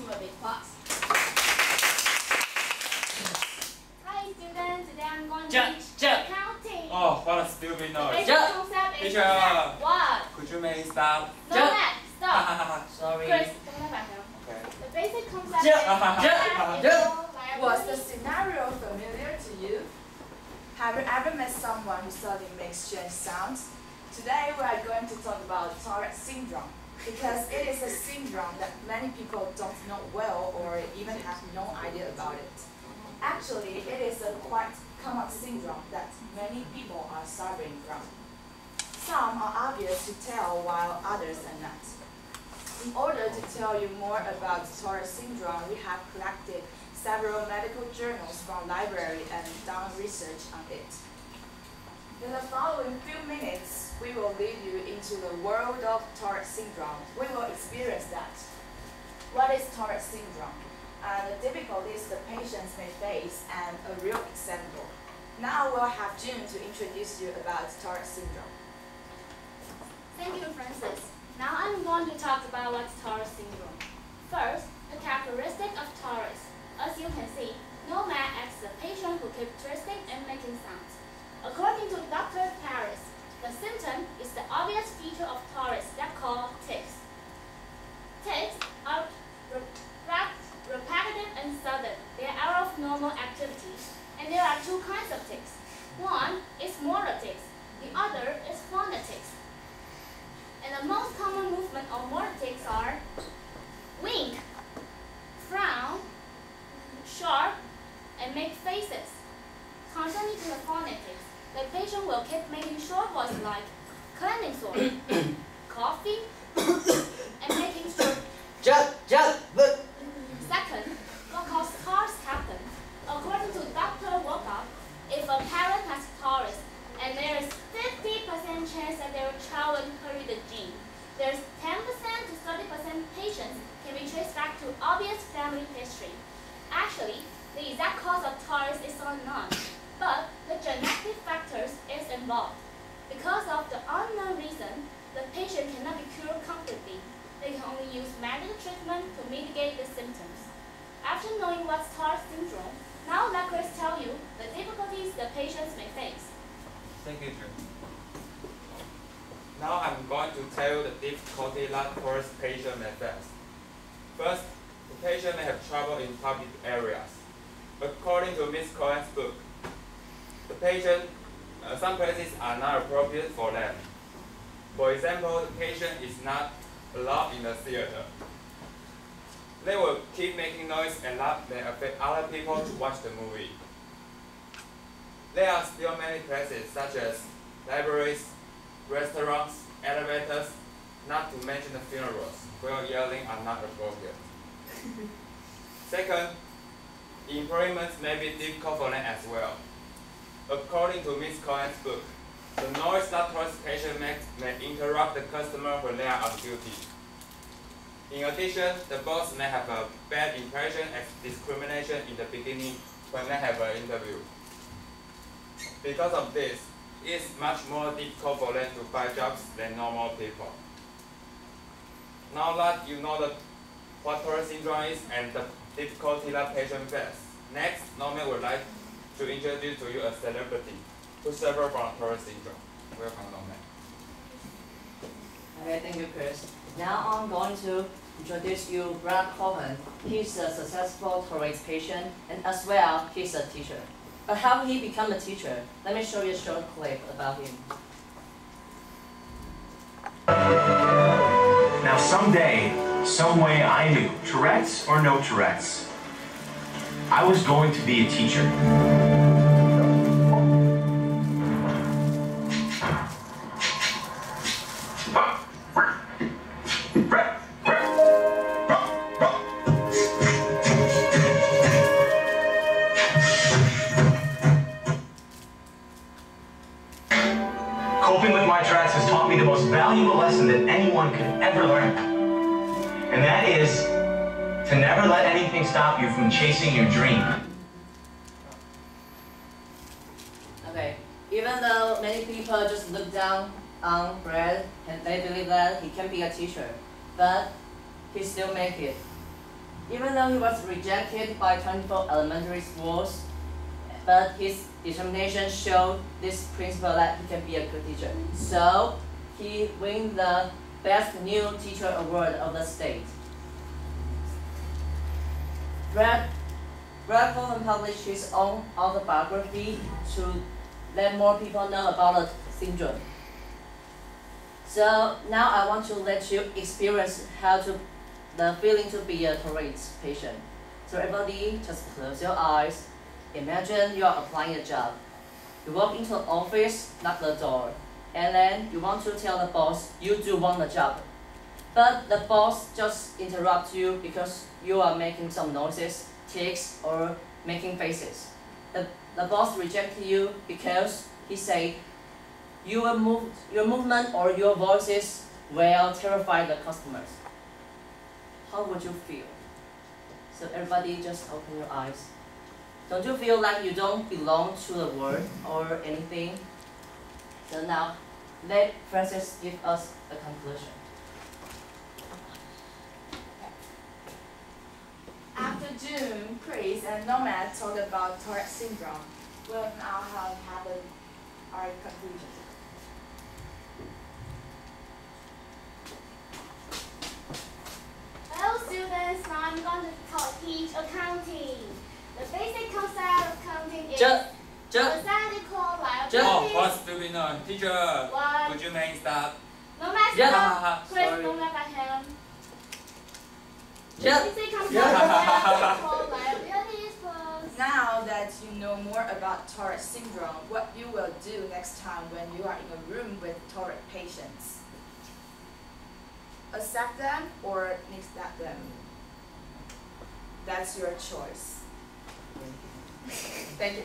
him a big applause. Hi students, today I'm going to teach counting. Oh, what a stupid noise. The basic concept is Teacher, what? could you make it stop? No, Matt, stop. Sorry. Chris, don't let back now. Okay. The basic concept is Was the scenario familiar to you? Have you ever met someone who suddenly makes strange sounds? Today we are going to talk about Tourette syndrome because it is a syndrome that many people don't know well or even have no idea about it. Actually, it is a quite common syndrome that many people are suffering from. Some are obvious to tell while others are not. In order to tell you more about Tourette syndrome, we have collected several medical journals from library and done research on it. In the following few minutes, we will lead you into the world of Tourette syndrome. We will experience that. What is Tourette syndrome? The difficulties the patients may face and a real example. Now we'll have June to introduce you about Tourette syndrome. Thank you, Francis. Now I'm going to talk about what's Tourette syndrome. First, the characteristic of Tourette. As you can see, no man asks a patient who keeps twisting and making sounds. According to Dr. Paris, the symptom is the obvious feature of Tourette that called tics. Tics are repetitive and sudden. They are out of normal activity. And there are two kinds of tics. One is motor tics. The other is phonetics. And the most common movement of motor tics are wink, frown, sharp, and make faces. Concerning to the phonetics, the patient will keep making short voices like cleaning sword, coffee, and making short. Second, what causes Tourette happen? According to Dr. Walkup, if a parent has Tourette and there is 50% chance that their child will carry the gene, there's 10% to 30% patients can be traced back to obvious family history. Actually, the exact cause of Tourette is unknown, but the genetic factors is involved. Because of the unknown reason, the patient cannot be cured completely. They can only use medical treatment to mitigate the symptoms. After knowing what's Tourette syndrome, now let Chris tell you the difficulties the patients may face. Thank you, June. Now I'm going to tell you the difficulty that Tourette patient may face. First, the patient may have trouble in public areas. According to Ms. Cohen's book, the patient, some places are not appropriate for them. For example, the patient is not allowed in the theater. They will keep making noise and that may affect other people to watch the movie. There are still many places such as libraries, restaurants, elevators, not to mention the funerals, where yelling are not appropriate. Second, employments may be difficult for them as well. According to Ms. Cohen's book, the noise that Tourette patient makes may interrupt the customer when they are on duty. In addition, the boss may have a bad impression as discrimination in the beginning when they have an interview. Because of this, it is much more difficult for them to find jobs than normal people. Now that you know what Tourette syndrome is and the difficulty that patients face, next, Norman would like to introduce to you a celebrity who suffers from Tourette syndrome. Welcome, Norman. Okay, thank you, Chris. Now I'm going to introduce you Brad Cohen. He's a successful Tourette patient and as well, he's a teacher. But how he become a teacher? Let me show you a short clip about him. Now someday, some way I knew, Tourette's or no Tourette's, I was going to be a teacher. Coping with my Tourette's has taught me the most valuable lesson that anyone could ever learn. And that is to never let anything stop you from chasing your dream. Okay, even though many people just look down on Brad and they believe that he can be a teacher, but he still make it. Even though he was rejected by 24 elementary schools, but his determination showed this principal that he can be a good teacher. So he won the Best New Teacher Award of the state. Brad Cohen published his own autobiography to let more people know about the syndrome. So now I want to let you experience the feeling to be a Tourette's patient. So everybody, just close your eyes. Imagine you are applying a job. You walk into the office, knock the door, and then you want to tell the boss you do want the job. But the boss just interrupts you because you are making some noises, ticks, or making faces. The boss rejects you because he said your movement or your voices will terrify the customers. How would you feel? So everybody just open your eyes. Don't you feel like you don't belong to the world or anything? So now, let Francis give us a conclusion. After June, Chris, and Nomad talked about Tourette syndrome, we'll now have our conclusion. Hello students, now I'm going to teach accounting. The basic concept of accounting is analytical liabilities. What's doing on? Teacher, What? would you make stop? No matter Yeah. Chris, Sorry. don't laugh at him. Yeah. Basic concept of analytical liabilities plus. Now that you know more about Tourette syndrome, what you will do next time when you are in a room with Tourette patients? Accept them or neglect them? That's your choice. Thank you.